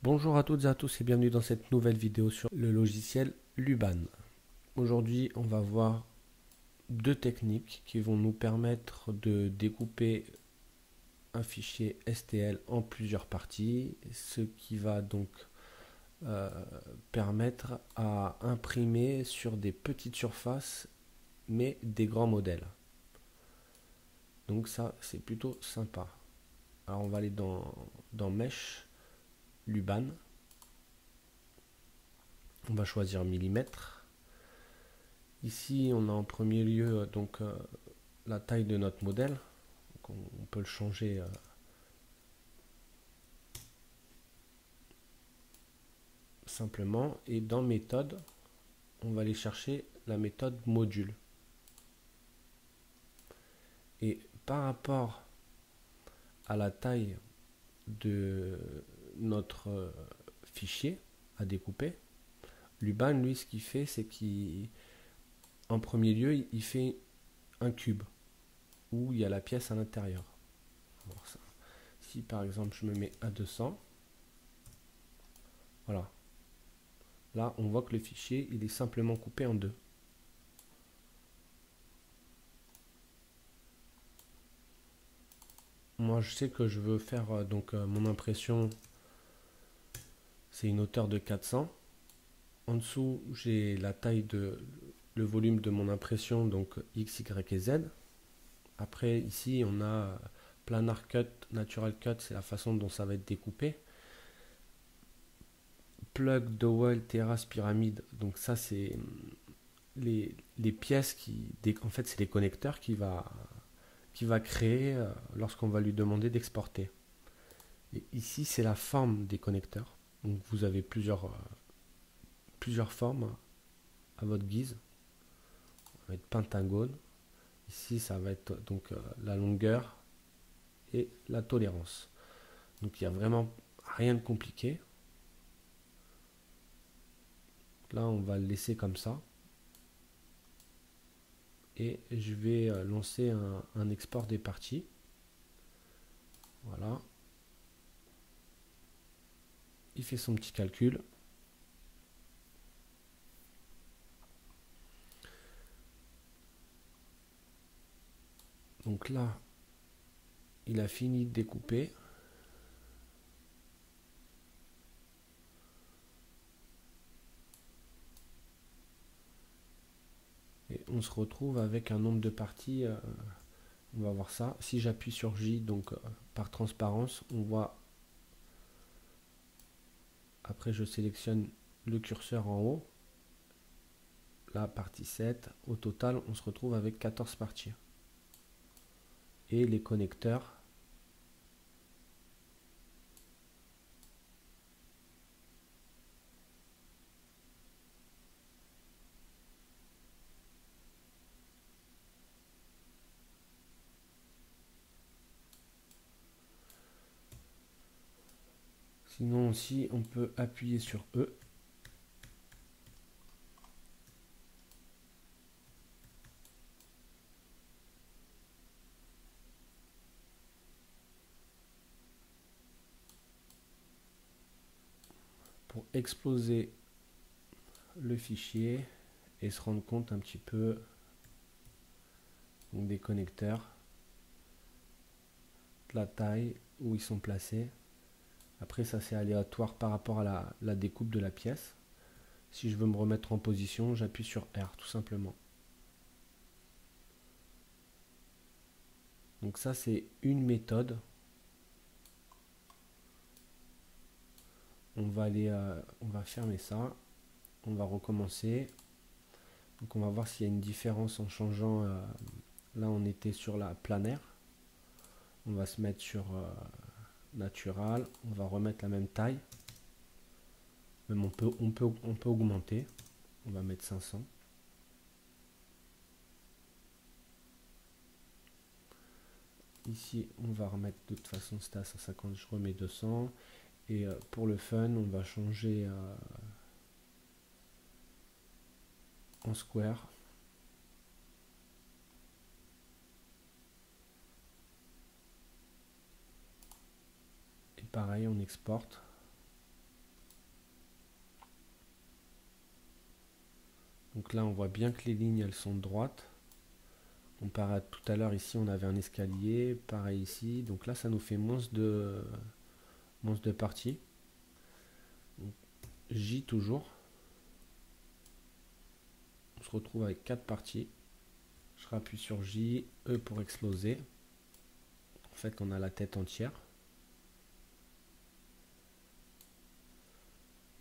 Bonjour à toutes et à tous et bienvenue dans cette nouvelle vidéo sur le logiciel Luban. Aujourd'hui, on va voir deux techniques qui vont nous permettre de découper un fichier STL en plusieurs parties, ce qui va donc permettre à imprimer sur des petites surfaces mais des grands modèles. Donc ça, c'est plutôt sympa. Alors on va aller dans Mesh, Luban. On va choisir millimètres. Ici, on a en premier lieu donc la taille de notre modèle. Donc, on peut le changer simplement. Et dans méthode, on va aller chercher la méthode module. Et par rapport à la taille de notre fichier à découper, Luban, lui, ce qu'il fait, c'est qu'en premier lieu, il fait un cube où il y a la pièce à l'intérieur. Si par exemple je me mets à 200, voilà. Là, on voit que le fichier, il est simplement coupé en deux. Moi, je sais que je veux faire mon impression, c'est une hauteur de 400. En dessous, j'ai la taille de le volume de mon impression, donc X, Y et Z. Après, ici, on a planar cut, natural cut, c'est la façon dont ça va être découpé. Plug, dowel, terrasse, pyramide, donc ça, c'est les pièces en fait, c'est les connecteurs qui va créer lorsqu'on va lui demander d'exporter. Et ici, c'est la forme des connecteurs. Donc, vous avez plusieurs formes à votre guise. On va être pentagone. Ici, ça va être donc la longueur et la tolérance. Donc, il n'y a vraiment rien de compliqué. Là, on va le laisser comme ça. Et je vais lancer un export des parties. Voilà. Il fait son petit calcul. Donc là, il a fini de découper. Et on se retrouve avec un nombre de parties. On va voir ça. Si j'appuie sur J, donc par transparence, on voit. Après, je sélectionne le curseur en haut. La partie 7. Au total, on se retrouve avec 14 parties. Et les connecteurs. Sinon aussi, on peut appuyer sur E. Pour exploser le fichier et se rendre compte un petit peu donc, des connecteurs, de la taille, où ils sont placés. Après, ça c'est aléatoire par rapport à la découpe de la pièce. Si je veux me remettre en position, j'appuie sur R tout simplement. Donc ça c'est une méthode. On va fermer ça. On va recommencer. Donc on va voir s'il y a une différence en changeant. Là on était sur la planaire. On va se mettre sur natural. On va remettre la même taille. Même on peut augmenter. On va mettre 500. Ici, on va remettre, de toute façon, c'était à 150, je remets 200. Et pour le fun, on va changer en square. pareil, on exporte. Donc là, on voit bien que les lignes, elles sont droites. Comparé à tout à l'heure, ici, on avait un escalier. Pareil ici. Donc là, ça nous fait moins de parties. Donc, J toujours. On se retrouve avec 4 parties. Je rappuie sur J, E pour exploser. En fait, on a la tête entière.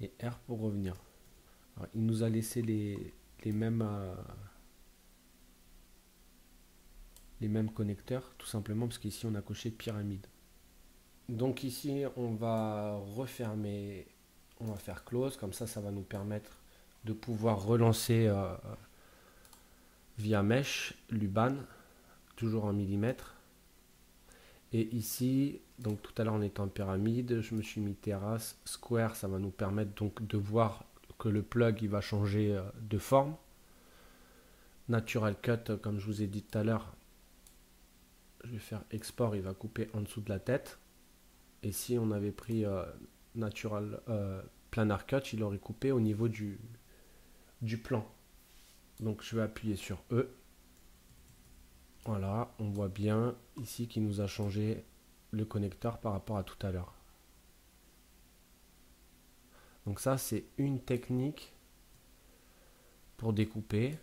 Et R pour revenir. Alors, il nous a laissé les mêmes connecteurs, tout simplement parce qu'ici, on a coché pyramide. Donc ici, on va refermer, on va faire close, comme ça va nous permettre de pouvoir relancer via mesh, Luban, toujours en millimètres. Et ici, donc tout à l'heure on était en pyramide, je me suis mis terrasse, square, ça va nous permettre donc de voir que le plug il va changer de forme. Natural cut, comme je vous ai dit tout à l'heure, je vais faire export, il va couper en dessous de la tête. Et si on avait pris natural planar cut, il aurait coupé au niveau du plan. Donc je vais appuyer sur E. Voilà, on voit bien ici qu'il nous a changé le connecteur par rapport à tout à l'heure. Donc ça, c'est une technique pour découper.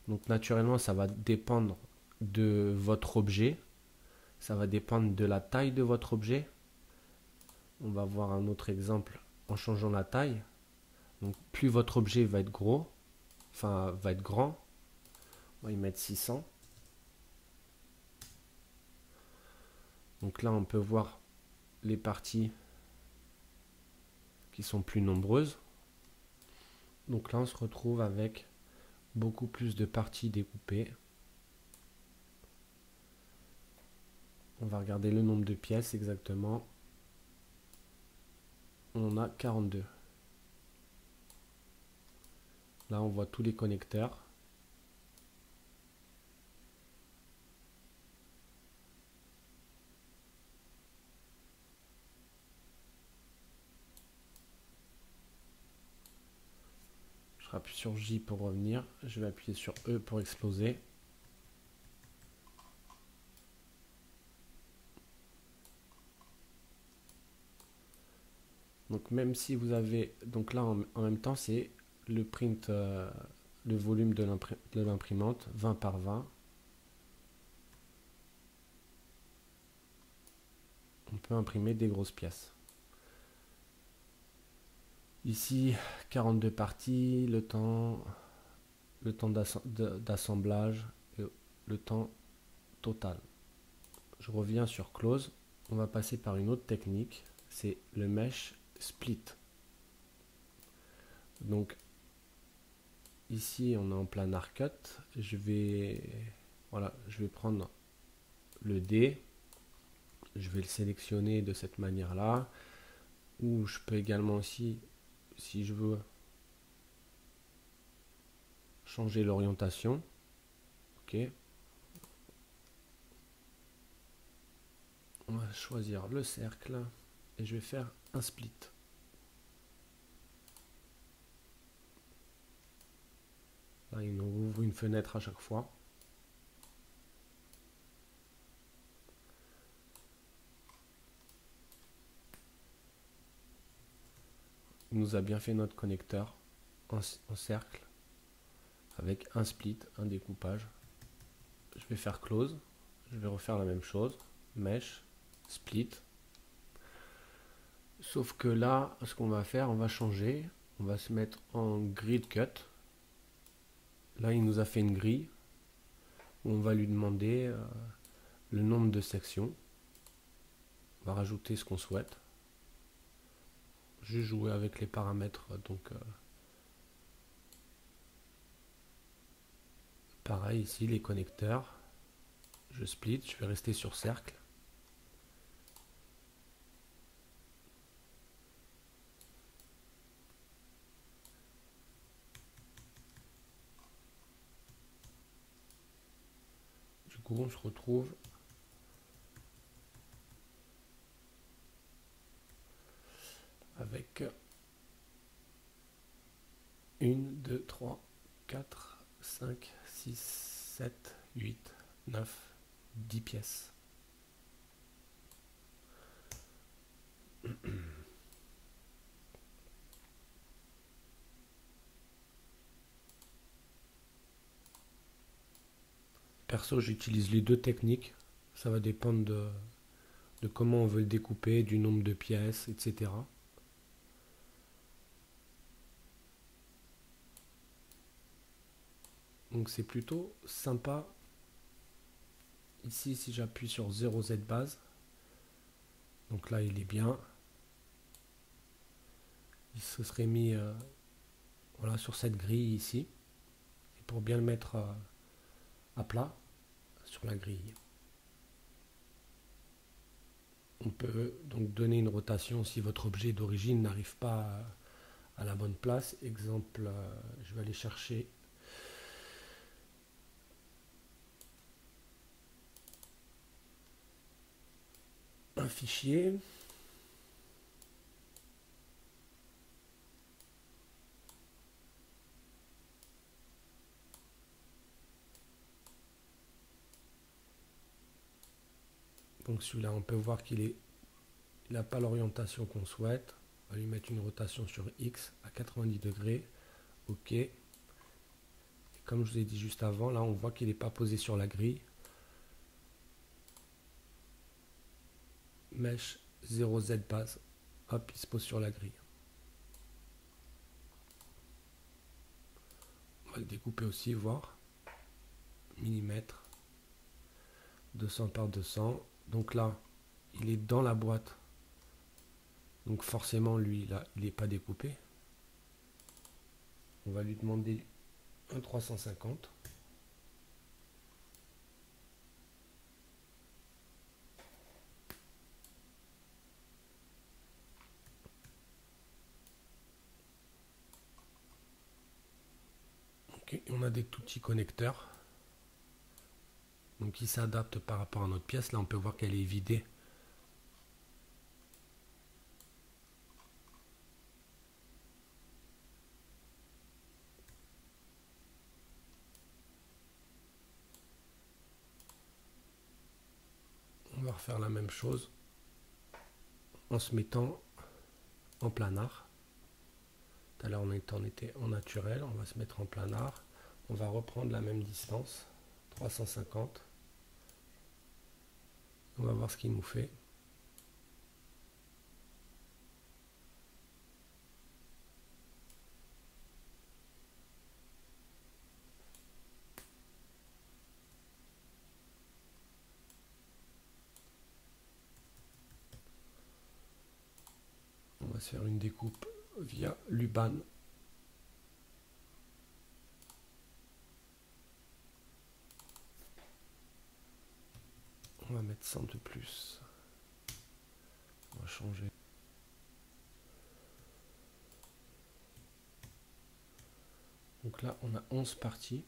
Donc naturellement, ça va dépendre de votre objet. Ça va dépendre de la taille de votre objet. On va voir un autre exemple en changeant la taille. Donc plus votre objet va être gros, enfin va être grand, on va y mettre 600. Donc là, on peut voir les parties qui sont plus nombreuses. Donc là, on se retrouve avec beaucoup plus de parties découpées. On va regarder le nombre de pièces exactement. On en a 42. Là, on voit tous les connecteurs. Je rappuie sur J pour revenir. Je vais appuyer sur E pour exploser. Donc même si vous avez... Donc là, en même temps, c'est le print, le volume de l'imprimante, 20 par 20. On peut imprimer des grosses pièces. Ici, 42 parties, le temps d'assemblage et le temps total. Je reviens sur close. On va passer par une autre technique, c'est le mesh split. Donc ici on est en planar cut. Je vais prendre le D. Je vais le sélectionner de cette manière là. Ou je peux également aussi, si je veux, changer l'orientation. Ok. On va choisir le cercle et je vais faire un split. Là, il nous ouvre une fenêtre à chaque fois. Il nous a bien fait notre connecteur en cercle avec un split, un découpage. Je vais faire close. Je vais refaire la même chose. Mesh, split. Sauf que là, ce qu'on va faire, on va changer. On va se mettre en grid cut. Là, il nous a fait une grille. On va lui demander le nombre de sections. On va rajouter ce qu'on souhaite. Je vais jouer avec les paramètres. Donc, pareil ici, les connecteurs. Je split. Je vais rester sur cercle. Du coup, on se retrouve Tac. 1, 2, 3, 4, 5, 6, 7, 8, 9, 10 pièces. Perso, j'utilise les deux techniques. Ça va dépendre de comment on veut le découper, du nombre de pièces, etc. Donc c'est plutôt sympa. Ici, si j'appuie sur 0Z base, donc là il est bien. Il se serait mis voilà, sur cette grille ici. Et pour bien le mettre à plat sur la grille. On peut donc donner une rotation si votre objet d'origine n'arrive pas à la bonne place. Exemple, je vais aller chercher un fichier. Donc celui-là, on peut voir qu'il n'a pas l'orientation qu'on souhaite. On va lui mettre une rotation sur X à 90 degrés. OK. Et comme je vous ai dit juste avant, là on voit qu'il n'est pas posé sur la grille. Mesh 0Z base. Hop, il se pose sur la grille. On va le découper aussi, voir. Millimètre. 200 par 200. Donc là, il est dans la boîte. Donc forcément, lui, là, il n'est pas découpé. On va lui demander un 350. Okay, on a des tout petits connecteurs. Donc qui s'adaptent par rapport à notre pièce. Là, on peut voir qu'elle est vidée. On va refaire la même chose en se mettant en planar. Tout à l'heure, on était en naturel. On va se mettre en planar. On va reprendre la même distance, 350. On va voir ce qu'il nous fait. On va se faire une découpe via Luban. On va mettre 100 de plus. On va changer. Donc là, on a 11 parties.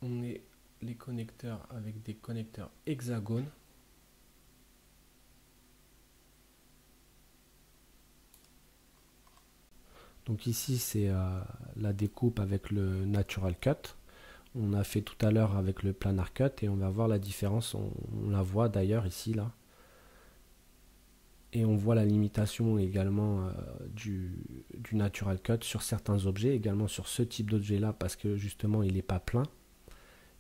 On met les connecteurs avec des connecteurs hexagones. Donc ici, c'est la découpe avec le Natural Cut. On a fait tout à l'heure avec le Planar Cut et on va voir la différence. On la voit d'ailleurs ici, là. Et on voit la limitation également du Natural Cut sur certains objets, également sur ce type d'objet là, parce que justement il n'est pas plein.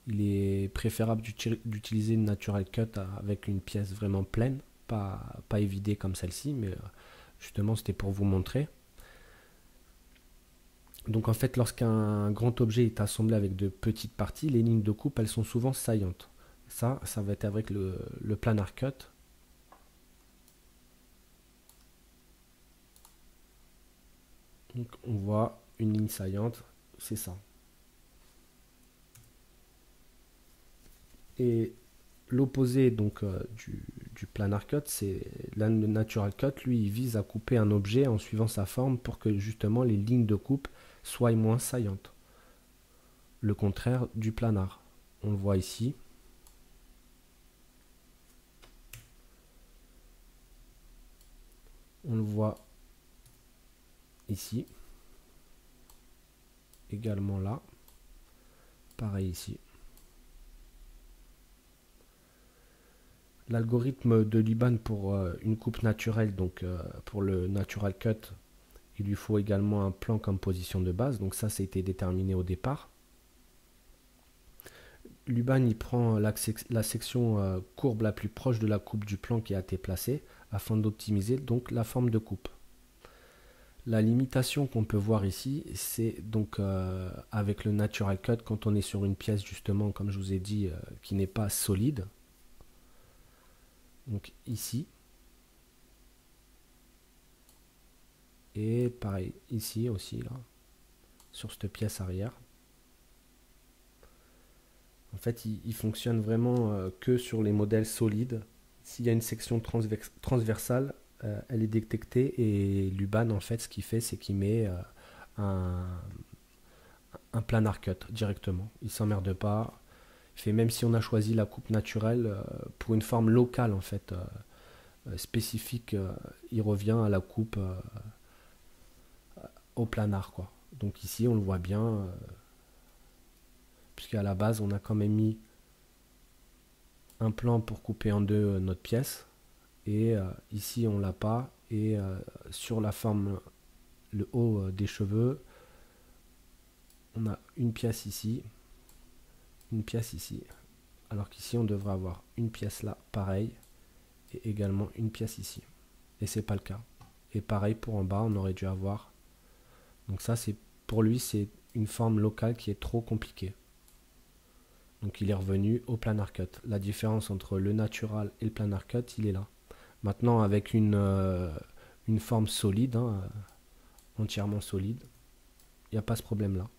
Il est préférable d'utiliser une Natural Cut avec une pièce vraiment pleine, pas évidée comme celle-ci, mais justement c'était pour vous montrer. Donc en fait, lorsqu'un grand objet est assemblé avec de petites parties, les lignes de coupe elles sont souvent saillantes. Ça va être avec le Planar Cut. Donc on voit une ligne saillante, c'est ça. Et l'opposé donc du Planar Cut, c'est le Natural Cut. Lui, il vise à couper un objet en suivant sa forme pour que justement les lignes de coupe soient moins saillantes. Le contraire du planar. On le voit ici. on le voit ici, également là, pareil ici. L'algorithme de Luban pour une coupe naturelle, donc pour le Natural Cut, il lui faut également un plan comme position de base, donc ça a été déterminé au départ. Luban il prend la section courbe la plus proche de la coupe du plan qui a été placée afin d'optimiser donc la forme de coupe. La limitation qu'on peut voir ici, c'est donc avec le Natural Cut, quand on est sur une pièce justement, comme je vous ai dit, qui n'est pas solide. Donc ici. Et pareil, ici aussi, là, sur cette pièce arrière. En fait, il fonctionne vraiment que sur les modèles solides. S'il y a une section transversale, elle est détectée et Luban, en fait, ce qu'il fait, c'est qu'il met un planar cut directement. Il s'emmerde pas. Il fait, même si on a choisi la coupe naturelle, pour une forme locale, en fait, spécifique, il revient à la coupe au planar, quoi. Donc ici, on le voit bien, puisqu'à la base, on a quand même mis un plan pour couper en deux notre pièce. Et ici, on l'a pas. Et sur la forme, le haut des cheveux, on a une pièce ici, une pièce ici. Alors qu'ici, on devrait avoir une pièce là, pareil, et également une pièce ici. Et c'est pas le cas. Et pareil pour en bas, on aurait dû avoir. Donc ça, c'est pour lui, c'est une forme locale qui est trop compliquée. Donc il est revenu au planar cut. La différence entre le natural et le planar cut, il est là. Maintenant, avec une forme solide, hein, entièrement solide, il n'y a pas ce problème-là.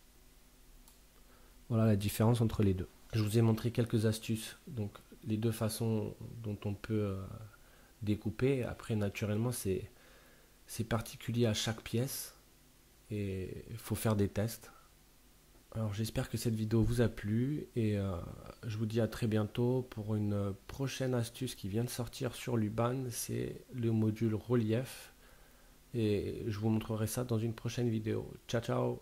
Voilà la différence entre les deux. Je vous ai montré quelques astuces, donc les deux façons dont on peut découper. Après, naturellement, c'est particulier à chaque pièce et il faut faire des tests. Alors j'espère que cette vidéo vous a plu et je vous dis à très bientôt pour une prochaine astuce qui vient de sortir sur Luban, c'est le module relief et je vous montrerai ça dans une prochaine vidéo. Ciao ciao.